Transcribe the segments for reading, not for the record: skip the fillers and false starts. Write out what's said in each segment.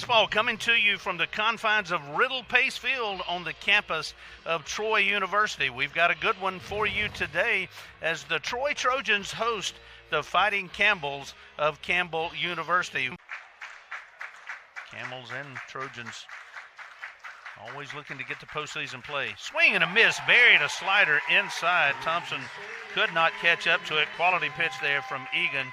Baseball coming to you from the confines of Riddle Pace Field on the campus of Troy University. We've got a good one for you today as the Troy Trojans host the Fighting Campbells of Campbell University. Campbells and Trojans always looking to get to postseason play. Swing and a miss, buried a slider inside. Thompson could not catch up to it. Quality pitch there from Egan.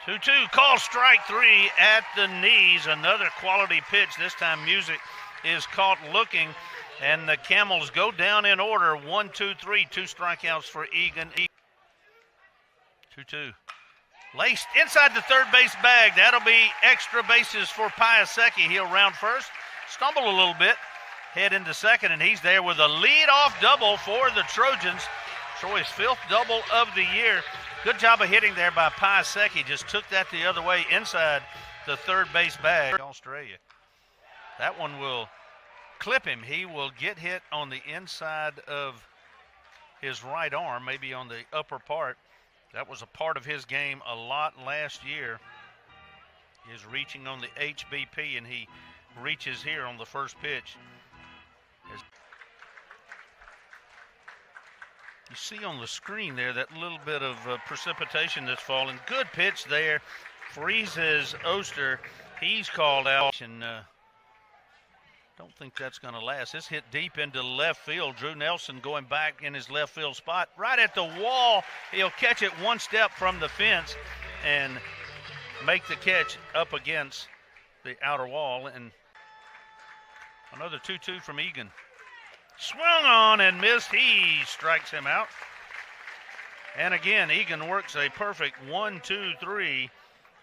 2-2, call strike three at the knees. Another quality pitch. This time Music is caught looking, and the Camels go down in order. 1-2-3, 2 strikeouts for Egan. 2-2. Laced inside the third base bag. That'll be extra bases for Piasecki. He'll round first, stumble a little bit, head into second, and he's there with a lead-off double for the Trojans. Troy's 5th double of the year. Good job of hitting there by Piasecki. Just took that the other way inside the third base bag. Australia. That one will clip him. He will get hit on the inside of his right arm, maybe on the upper part. That was a part of his game a lot last year. He is reaching on the HBP, and he reaches here on the first pitch. You see on the screen there that little bit of precipitation that's falling. Good pitch there. Freezes Oster. He's called out, and don't think that's going to last. This hit deep into left field. Drew Nelson going back in his left field spot. Right at the wall. He'll catch it one step from the fence and make the catch up against the outer wall. And another 2-2 from Egan. Swung on and missed. He strikes him out. And again, Egan works a perfect 1-2-3,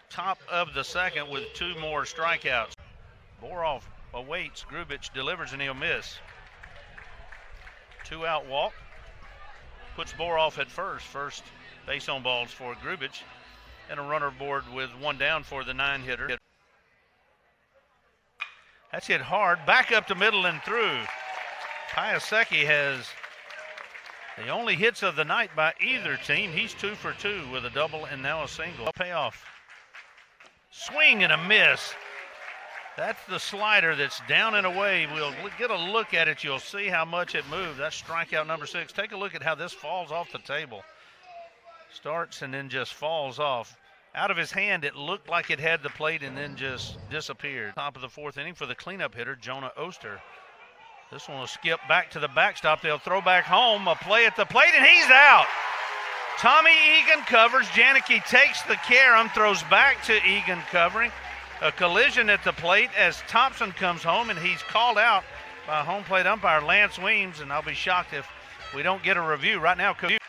top of the second with 2 more strikeouts. Boroff awaits. Grubich delivers and he'll miss. 2-out walk. Puts Boroff at first. First base on balls for Grubich. And a runner aboard with 1 down for the 9-hitter. That's hit hard. Back up the middle and through. Piasecki has the only hits of the night by either team. He's 2 for 2 with a double and now a single. Payoff. Swing and a miss. That's the slider that's down and away. We'll get a look at it. You'll see how much it moved. That's strikeout number 6. Take a look at how this falls off the table. Starts and then just falls off. Out of his hand, it looked like it had the plate and then just disappeared. Top of the 4th inning for the cleanup hitter, Jonah Oster. This one will skip back to the backstop. They'll throw back home. A play at the plate, and he's out. Tommy Egan covers. Janicki takes the carom, throws back to Egan covering. A collision at the plate as Thompson comes home, and he's called out by home plate umpire Lance Weems, and I'll be shocked if we don't get a review right now. Again,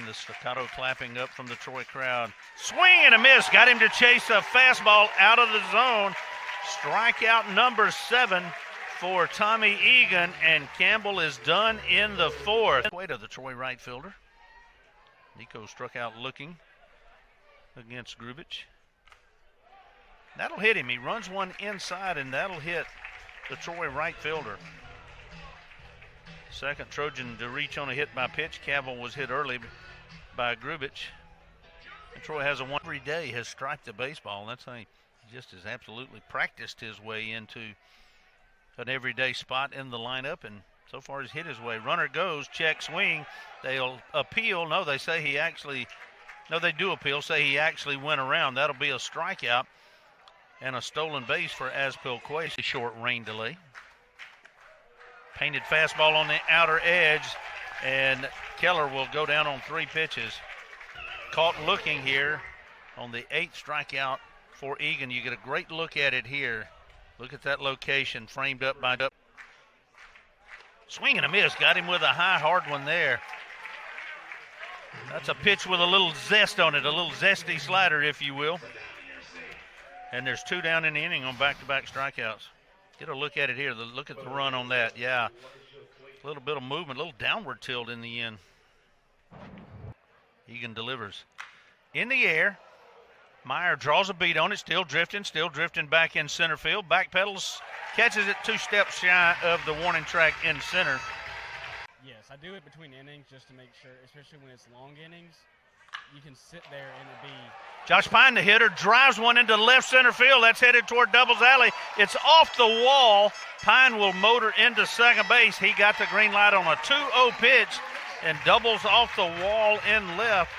the staccato clapping up from the Troy crowd. Swing and a miss. Got him to chase a fastball out of the zone. Strikeout number 7. For Tommy Egan, and Campbell is done in the 4th. Way to the Troy right fielder. Nico struck out looking against Grubich. That'll hit him. He runs one inside, and that'll hit the Troy right fielder. Second Trojan to reach on a hit by pitch. Campbell was hit early by Grubich. And Troy has a one every day, has striped the baseball. And that's how he just has absolutely practiced his way into an everyday spot in the lineup, and so far he's hit his way. Runner goes, check, swing. They'll appeal. No, they say he actually, no, they do appeal, say he actually went around. That'll be a strikeout and a stolen base for Azpilcueta. Short rain delay. Painted fastball on the outer edge, and Keller will go down on 3 pitches. Caught looking here on the 8th strikeout for Egan. You get a great look at it here. Look at that location, framed up by up. Swing and a miss. Got him with a high, hard one there. That's a pitch with a little zest on it, a little zesty slider, if you will. And there's 2 down in the inning on back-to-back strikeouts. Get a look at it here. Look at the run on that. Yeah, a little bit of movement, a little downward tilt in the end. Egan delivers. In the air. Meyer draws a beat on it, still drifting back in center field. Backpedals, catches it 2 steps shy of the warning track in center. Yes, I do it between innings just to make sure, especially when it's long innings. you can sit there and it be. Josh Pine, the hitter, drives one into left center field. That's headed toward Doubles Alley. It's off the wall. Pine will motor into second base. He got the green light on a 2-0 pitch and doubles off the wall in left.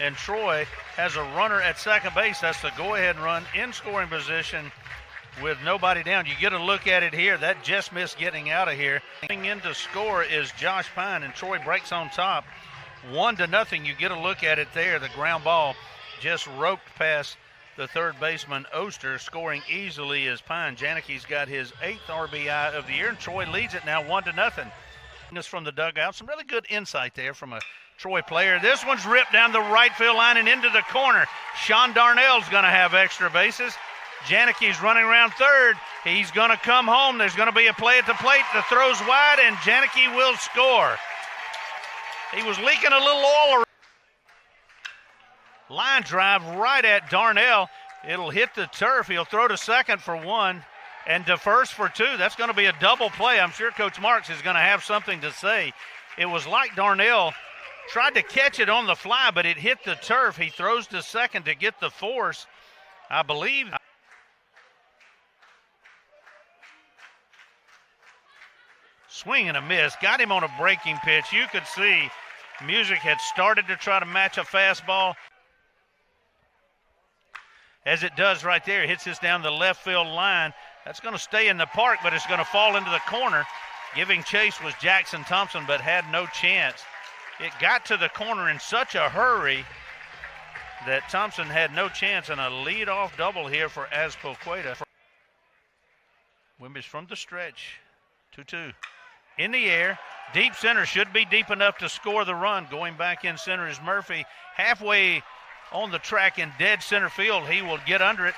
And Troy has a runner at second base. That's the go-ahead run in scoring position with nobody down. You get a look at it here. That just missed getting out of here. Coming in to score is Josh Pine, and Troy breaks on top. 1-0. You get a look at it there. The ground ball just roped past the third baseman Oster, scoring easily as Pine. Janicki's got his 8th RBI of the year, and Troy leads it now 1-0. This from the dugout. Some really good insight there from a Troy player. This one's ripped down the right field line and into the corner. Sean Darnell's going to have extra bases. Janicki's running around third. He's going to come home. There's going to be a play at the plate. The throw's wide, and Janicki will score. He was leaking a little oil. Line drive right at Darnell. It'll hit the turf. He'll throw to second for 1 and to first for 2. That's going to be a double play. I'm sure Coach Marks is going to have something to say. It was like Darnell tried to catch it on the fly, but it hit the turf. He throws to second to get the force, I believe. Swing and a miss. Got him on a breaking pitch. You could see Music had started to try to match a fastball. As it does right there, it hits this down the left field line. That's going to stay in the park, but it's going to fall into the corner. Giving chase was Jackson Thompson, but had no chance. It got to the corner in such a hurry that Thompson had no chance, and a leadoff double here for Azpilicueta. Wimbish from the stretch, 2-2. In the air, deep center, should be deep enough to score the run. Going back in center is Murphy. Halfway on the track in dead center field, he will get under it.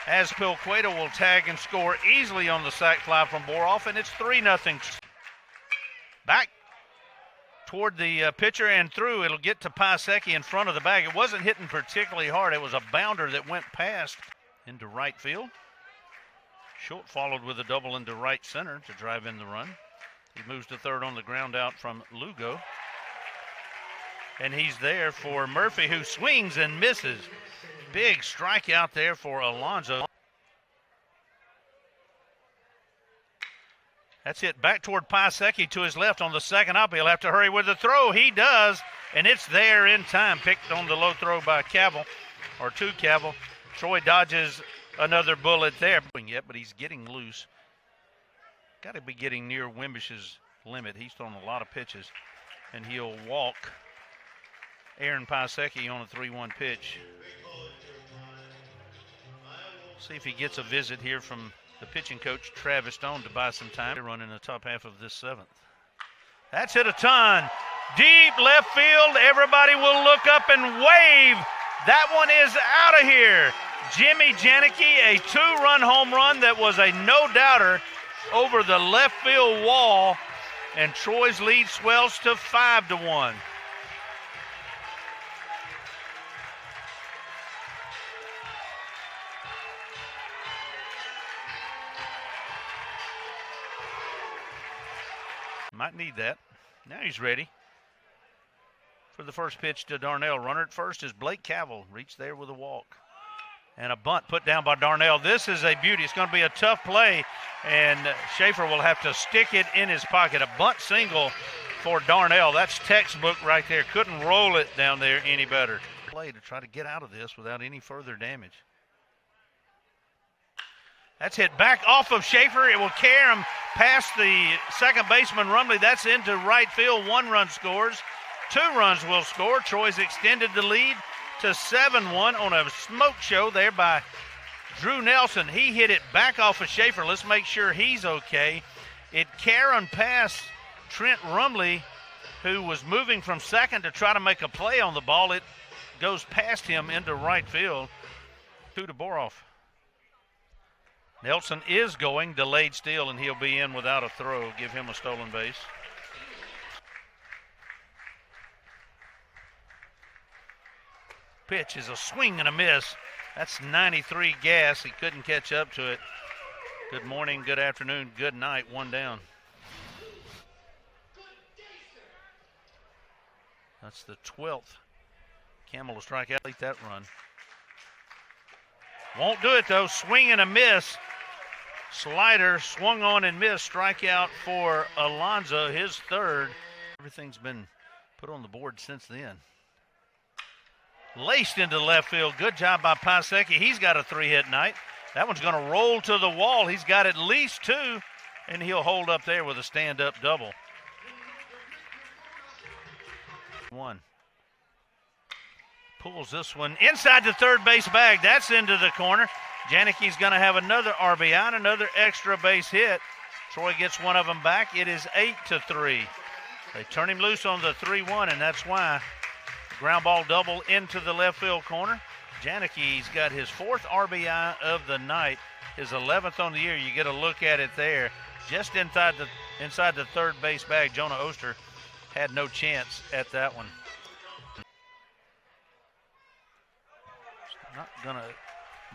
Azpilicueta will tag and score easily on the sac fly from Boroff, and it's 3-0. Back toward the pitcher and through. It'll get to Piasecki in front of the bag. It wasn't hitting particularly hard. It was a bounder that went past into right field. Schultz followed with a double into right center to drive in the run. He moves to third on the ground out from Lugo. And he's there for Murphy, who swings and misses. Big strikeout there for Alonso. That's it. Back toward Piasecki to his left on the second up. He'll have to hurry with the throw. He does, and it's there in time. Picked on the low throw by Cavill, or to Cavill. Troy dodges another bullet there. Yet, but he's getting loose. Got to be getting near Wimbish's limit. He's thrown a lot of pitches, and he'll walk Aaron Piasecki on a 3-1 pitch. See if he gets a visit here from the pitching coach, Travis Stone, to buy some time to run in the top half of this 7th. That's hit a ton. Deep left field. Everybody will look up and wave. That one is out of here. Jimmy Janicki, a 2-run home run that was a no-doubter over the left field wall, and Troy's lead swells to 5-1. Might need that. Now he's ready for the first pitch to Darnell. Runner at first is Blake Cavill. Reached there with a walk. And a bunt put down by Darnell. This is a beauty. It's going to be a tough play, and Schaefer will have to stick it in his pocket. A bunt single for Darnell. That's textbook right there. Couldn't roll it down there any better. Play to try to get out of this without any further damage. That's hit back off of Schaefer. It will carry him past the second baseman Rumley. That's into right field. 1 run scores. 2 runs will score. Troy's extended the lead to 7-1 on a smoke show there by Drew Nelson. He hit it back off of Schaefer. Let's make sure he's okay. It carried past Trent Rumley, who was moving from second to try to make a play on the ball. It goes past him into right field. 2 to Boroff. Nelson is going, delayed steal, and he'll be in without a throw. Give him a stolen base. Pitch is a swing and a miss. That's 93 gas. He couldn't catch up to it. Good morning, good afternoon, good night. 1 down. That's the 12th Campbell will strike out, lead that run. Won't do it though. Swing and a miss. Slider swung on and missed. Strikeout for Alonzo, his third. Everything's been put on the board since then. Laced into left field. Good job by Piasecki. He's got a 3-hit night. That one's going to roll to the wall. He's got at least 2, and he'll hold up there with a stand-up double. 1. Pulls this one inside the third base bag. That's into the corner. Janicki's going to have another RBI and another extra base hit. Troy gets one of them back. It is 8-3. They turn him loose on the 3-1, and that's why ground ball double into the left field corner. Janicki's got his 4th RBI of the night, his 11th on the year. You get a look at it there. Just inside the third base bag, Jonah Oster had no chance at that one. It's not going to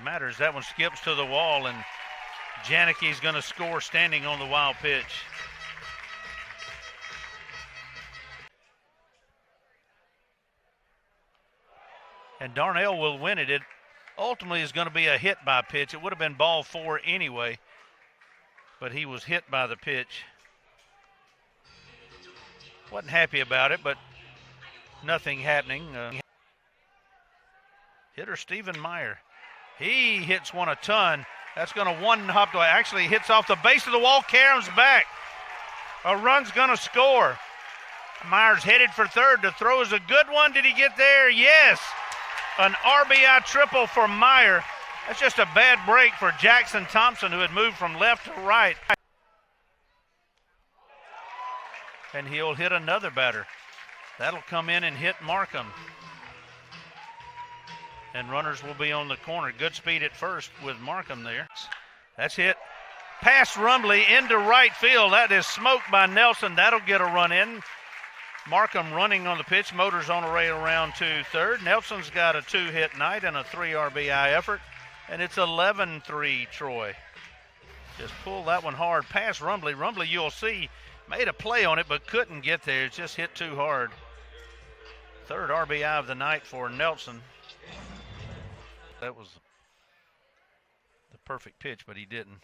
matter as that one skips to the wall, and Janicki's going to score standing on the wild pitch. And Darnell will win it. It ultimately is going to be a hit by pitch. It would have been ball 4 anyway, but he was hit by the pitch. Wasn't happy about it, but nothing happening. Hitter Stephen Meyer. He hits one a ton. That's going to one-hop to actually hits off the base of the wall. Karem's back. A run's going to score. Meyer's headed for third. The throw is a good one. Did he get there? Yes. An RBI triple for Meyer. That's just a bad break for Jackson Thompson, who had moved from left to right. And he'll hit another batter. That'll come in and hit Markham. And runners will be on the corner. Good speed at first with Markham there. That's hit past Rumbley into right field. That is smoked by Nelson. That'll get a run in. Markham running on the pitch. Motors on the way around to third. Nelson's got a 2-hit night and a 3 RBI effort. And it's 11-3 Troy. Just pull that one hard past Rumbley. Rumbley, you'll see, made a play on it but couldn't get there. It just hit too hard. 3rd RBI of the night for Nelson. That was the perfect pitch, but he didn't.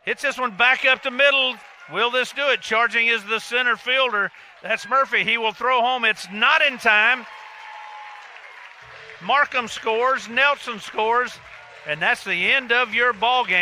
Hits this one back up the middle. Will this do it? Charging is the center fielder. That's Murphy. He will throw home. It's not in time. Markham scores. Nelson scores. And that's the end of your ball game.